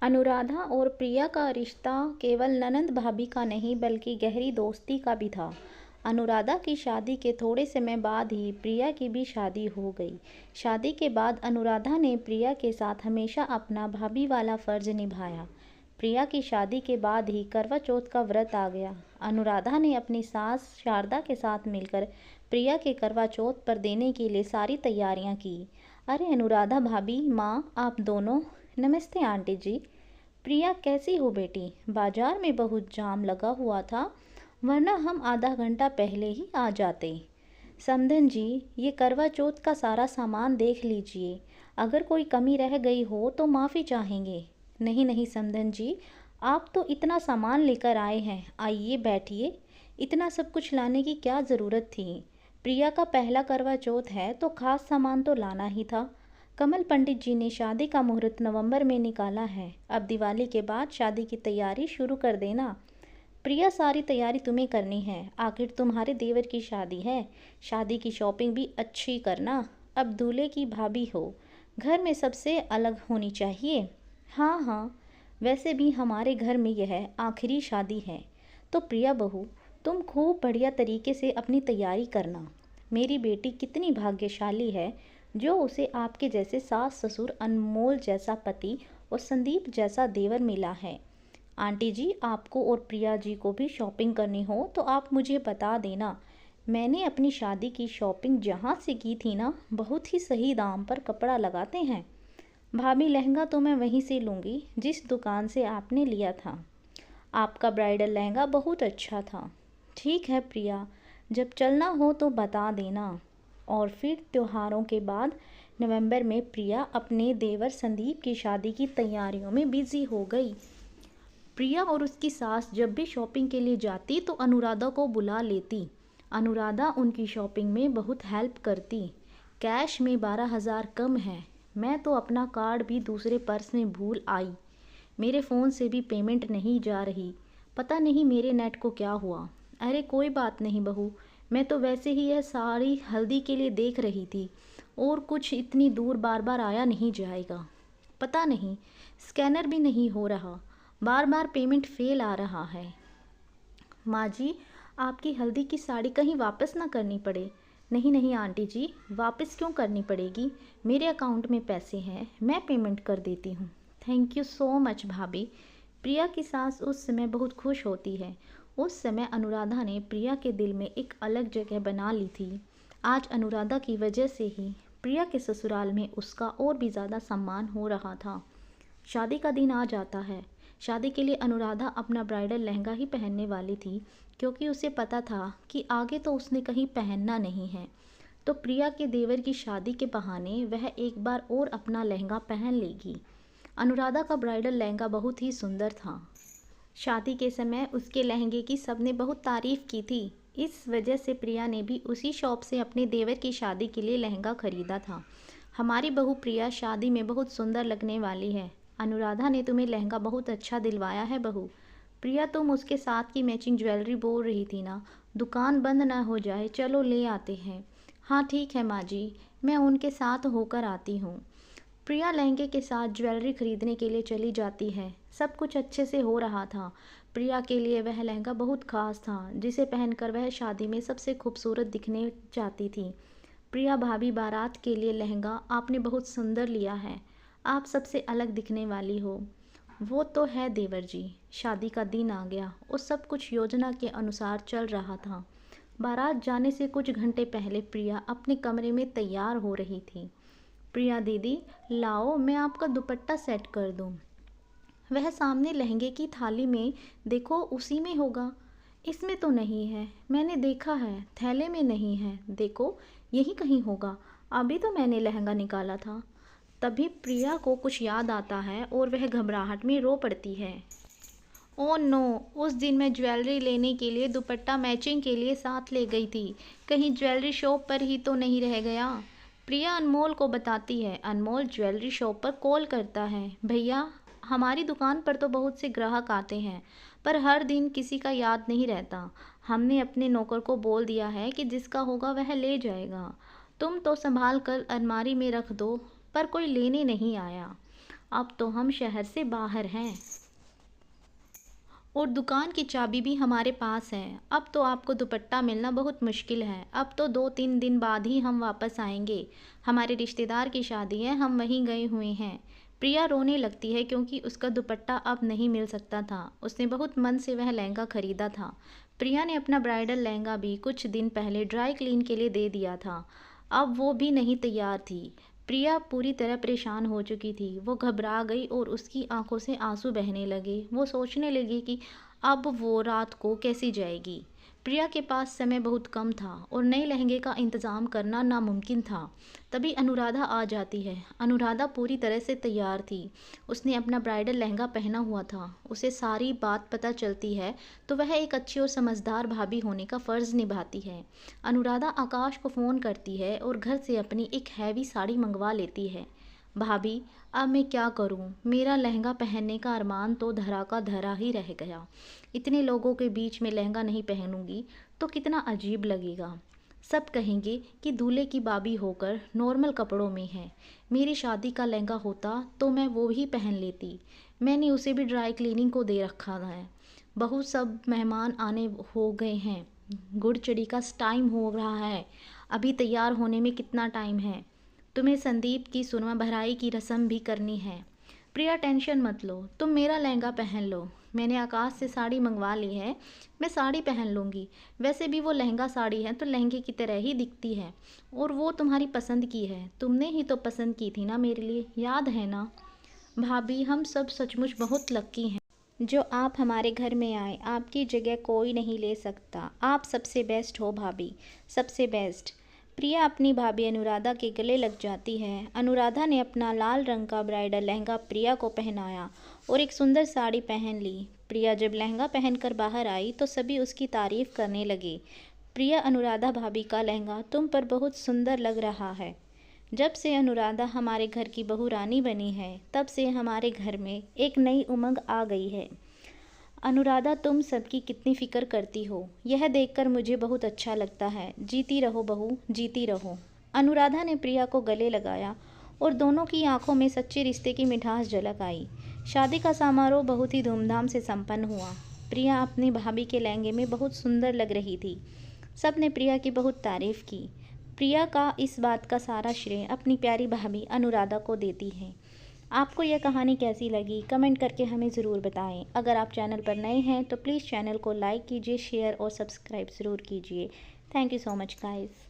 अनुराधा और प्रिया का रिश्ता केवल ननंद भाभी का नहीं बल्कि गहरी दोस्ती का भी था। अनुराधा की शादी के थोड़े समय बाद ही प्रिया की भी शादी हो गई। शादी के बाद अनुराधा ने प्रिया के साथ हमेशा अपना भाभी वाला फर्ज निभाया। प्रिया की शादी के बाद ही करवा चौथ का व्रत आ गया। अनुराधा ने अपनी सास शारदा के साथ मिलकर प्रिया के करवा चौथ पर देने के लिए सारी तैयारियां की। अरे अनुराधा भाभी, माँ आप दोनों। नमस्ते आंटी जी। प्रिया कैसी हो बेटी? बाजार में बहुत जाम लगा हुआ था, वरना हम आधा घंटा पहले ही आ जाते। समधन जी, ये करवा चौथ का सारा सामान देख लीजिए, अगर कोई कमी रह गई हो तो माफ़ी चाहेंगे। नहीं नहीं समधन जी, आप तो इतना सामान लेकर आए हैं, आइए बैठिए। इतना सब कुछ लाने की क्या ज़रूरत थी? प्रिया का पहला करवा चौथ है तो खास सामान तो लाना ही था। कमल पंडित जी ने शादी का मुहूर्त नवंबर में निकाला है, अब दिवाली के बाद शादी की तैयारी शुरू कर देना। प्रिया सारी तैयारी तुम्हें करनी है, आखिर तुम्हारे देवर की शादी है। शादी की शॉपिंग भी अच्छी करना, अब दूल्हे की भाभी हो, घर में सबसे अलग होनी चाहिए। हाँ हाँ, वैसे भी हमारे घर में यह आखिरी शादी है, तो प्रिया बहू तुम खूब बढ़िया तरीके से अपनी तैयारी करना। मेरी बेटी कितनी भाग्यशाली है जो उसे आपके जैसे सास ससुर, अनमोल जैसा पति और संदीप जैसा देवर मिला है। आंटी जी, आपको और प्रिया जी को भी शॉपिंग करनी हो तो आप मुझे बता देना। मैंने अपनी शादी की शॉपिंग जहाँ से की थी ना, बहुत ही सही दाम पर कपड़ा लगाते हैं। भाभी लहंगा तो मैं वहीं से लूँगी जिस दुकान से आपने लिया था। आपका ब्राइडल लहंगा बहुत अच्छा था। ठीक है प्रिया, जब चलना हो तो बता देना। और फिर त्योहारों के बाद नवंबर में प्रिया अपने देवर संदीप की शादी की तैयारियों में बिजी हो गई। प्रिया और उसकी सास जब भी शॉपिंग के लिए जाती तो अनुराधा को बुला लेती। अनुराधा उनकी शॉपिंग में बहुत हेल्प करती। कैश में 12,000 कम है, मैं तो अपना कार्ड भी दूसरे पर्स में भूल आई। मेरे फ़ोन से भी पेमेंट नहीं जा रही, पता नहीं मेरे नेट को क्या हुआ। अरे कोई बात नहीं बहू, मैं तो वैसे ही यह साड़ी हल्दी के लिए देख रही थी, और कुछ इतनी दूर बार बार आया नहीं जाएगा। पता नहीं, स्कैनर भी नहीं हो रहा, बार बार पेमेंट फेल आ रहा है। माँ जी, आपकी हल्दी की साड़ी कहीं वापस ना करनी पड़े। नहीं नहीं आंटी जी, वापस क्यों करनी पड़ेगी, मेरे अकाउंट में पैसे हैं, मैं पेमेंट कर देती हूँ। थैंक यू सो मच भाभी। प्रिया की सास उस समय बहुत खुश होती है। उस समय अनुराधा ने प्रिया के दिल में एक अलग जगह बना ली थी। आज अनुराधा की वजह से ही प्रिया के ससुराल में उसका और भी ज़्यादा सम्मान हो रहा था। शादी का दिन आ जाता है। शादी के लिए अनुराधा अपना ब्राइडल लहंगा ही पहनने वाली थी, क्योंकि उसे पता था कि आगे तो उसने कहीं पहनना नहीं है। तो प्रिया के देवर की शादी के बहाने वह एक बार और अपना लहंगा पहन लेगी। अनुराधा का ब्राइडल लहंगा बहुत ही सुंदर था। शादी के समय उसके लहंगे की सबने बहुत तारीफ़ की थी। इस वजह से प्रिया ने भी उसी शॉप से अपने देवर की शादी के लिए लहंगा खरीदा था। हमारी बहू प्रिया शादी में बहुत सुंदर लगने वाली है। अनुराधा ने तुम्हें लहंगा बहुत अच्छा दिलवाया है बहू। प्रिया, तुम उसके साथ की मैचिंग ज्वेलरी बोल रही थी ना, दुकान बंद ना हो जाए, चलो ले आते हैं। हाँ ठीक है माँ जी, मैं उनके साथ होकर आती हूँ। प्रिया लहंगे के साथ ज्वेलरी खरीदने के लिए चली जाती है। सब कुछ अच्छे से हो रहा था। प्रिया के लिए वह लहंगा बहुत खास था, जिसे पहनकर वह शादी में सबसे खूबसूरत दिखने जाती थी। प्रिया भाभी, बारात के लिए लहंगा आपने बहुत सुंदर लिया है, आप सबसे अलग दिखने वाली हो। वो तो है देवर जी, शादी का दिन आ गया और सब कुछ योजना के अनुसार चल रहा था। बारात जाने से कुछ घंटे पहले प्रिया अपने कमरे में तैयार हो रही थी। प्रिया दीदी, लाओ मैं आपका दुपट्टा सेट कर दूं। वह सामने लहंगे की थाली में देखो, उसी में होगा। इसमें तो नहीं है, मैंने देखा है, थैले में नहीं है, देखो यही कहीं होगा, अभी तो मैंने लहंगा निकाला था। तभी प्रिया को कुछ याद आता है और वह घबराहट में रो पड़ती है। ओह नो, उस दिन मैं ज्वेलरी लेने के लिए दुपट्टा मैचिंग के लिए साथ ले गई थी, कहीं ज्वेलरी शॉप पर ही तो नहीं रह गया। प्रिया अनमोल को बताती है। अनमोल ज्वेलरी शॉप पर कॉल करता है। भैया, हमारी दुकान पर तो बहुत से ग्राहक आते हैं, पर हर दिन किसी का याद नहीं रहता। हमने अपने नौकर को बोल दिया है कि जिसका होगा वह ले जाएगा, तुम तो संभाल कर अलमारी में रख दो, पर कोई लेने नहीं आया। अब तो हम शहर से बाहर हैं और दुकान की चाबी भी हमारे पास है। अब तो आपको दुपट्टा मिलना बहुत मुश्किल है। अब तो 2-3 दिन बाद ही हम वापस आएंगे। हमारे रिश्तेदार की शादी है, हम वहीं गए हुए हैं। प्रिया रोने लगती है क्योंकि उसका दुपट्टा अब नहीं मिल सकता था। उसने बहुत मन से वह लहंगा खरीदा था। प्रिया ने अपना ब्राइडल लहंगा भी कुछ दिन पहले ड्राई क्लीन के लिए दे दिया था। अब वो भी नहीं तैयार थी। प्रिया पूरी तरह परेशान हो चुकी थी। वो घबरा गई और उसकी आंखों से आंसू बहने लगे। वो सोचने लगी कि अब वो रात को कैसे जाएगी। प्रिया के पास समय बहुत कम था और नए लहंगे का इंतज़ाम करना नामुमकिन था। तभी अनुराधा आ जाती है। अनुराधा पूरी तरह से तैयार थी। उसने अपना ब्राइडल लहंगा पहना हुआ था। उसे सारी बात पता चलती है तो वह एक अच्छी और समझदार भाभी होने का फ़र्ज़ निभाती है। अनुराधा आकाश को फ़ोन करती है और घर से अपनी एक हैवी साड़ी मंगवा लेती है। भाभी, अब मैं क्या करूं? मेरा लहंगा पहनने का अरमान तो धरा का धरा ही रह गया। इतने लोगों के बीच में लहंगा नहीं पहनूंगी तो कितना अजीब लगेगा। सब कहेंगे कि दूल्हे की बाबी होकर नॉर्मल कपड़ों में है। मेरी शादी का लहंगा होता तो मैं वो ही पहन लेती। मैंने उसे भी ड्राई क्लीनिंग को दे रखा है। बहुत सब मेहमान आने हो गए हैं। गुड़ चढ़ी का टाइम हो रहा है। अभी तैयार होने में कितना टाइम है? तुम्हें संदीप की सुरमा भराई की रस्म भी करनी है। प्रिया, टेंशन मत लो, तुम मेरा लहंगा पहन लो। मैंने आकाश से साड़ी मंगवा ली है। मैं साड़ी पहन लूँगी। वैसे भी वो लहंगा साड़ी है तो लहंगे की तरह ही दिखती है और वो तुम्हारी पसंद की है। तुमने ही तो पसंद की थी ना मेरे लिए, याद है ना? भाभी, हम सब सचमुच बहुत लक्की हैं जो आप हमारे घर में आए। आपकी जगह कोई नहीं ले सकता। आप सबसे बेस्ट हो भाभी, सबसे बेस्ट। प्रिया अपनी भाभी अनुराधा के गले लग जाती है। अनुराधा ने अपना लाल रंग का ब्राइडल लहंगा प्रिया को पहनाया और एक सुंदर साड़ी पहन ली। प्रिया जब लहंगा पहनकर बाहर आई तो सभी उसकी तारीफ करने लगे। प्रिया, अनुराधा भाभी का लहंगा तुम पर बहुत सुंदर लग रहा है। जब से अनुराधा हमारे घर की बहू रानी बनी है तब से हमारे घर में एक नई उमंग आ गई है। अनुराधा, तुम सबकी कितनी फ़िक्र करती हो, यह देखकर मुझे बहुत अच्छा लगता है। जीती रहो बहू, जीती रहो। अनुराधा ने प्रिया को गले लगाया और दोनों की आंखों में सच्चे रिश्ते की मिठास झलक आई। शादी का समारोह बहुत ही धूमधाम से संपन्न हुआ। प्रिया अपनी भाभी के लहंगे में बहुत सुंदर लग रही थी। सब ने प्रिया की बहुत तारीफ़ की। प्रिया का इस बात का सारा श्रेय अपनी प्यारी भाभी अनुराधा को देती है। आपको यह कहानी कैसी लगी कमेंट करके हमें ज़रूर बताएं। अगर आप चैनल पर नए हैं तो प्लीज़ चैनल को लाइक कीजिए, शेयर और सब्सक्राइब ज़रूर कीजिए। Thank you so much guys.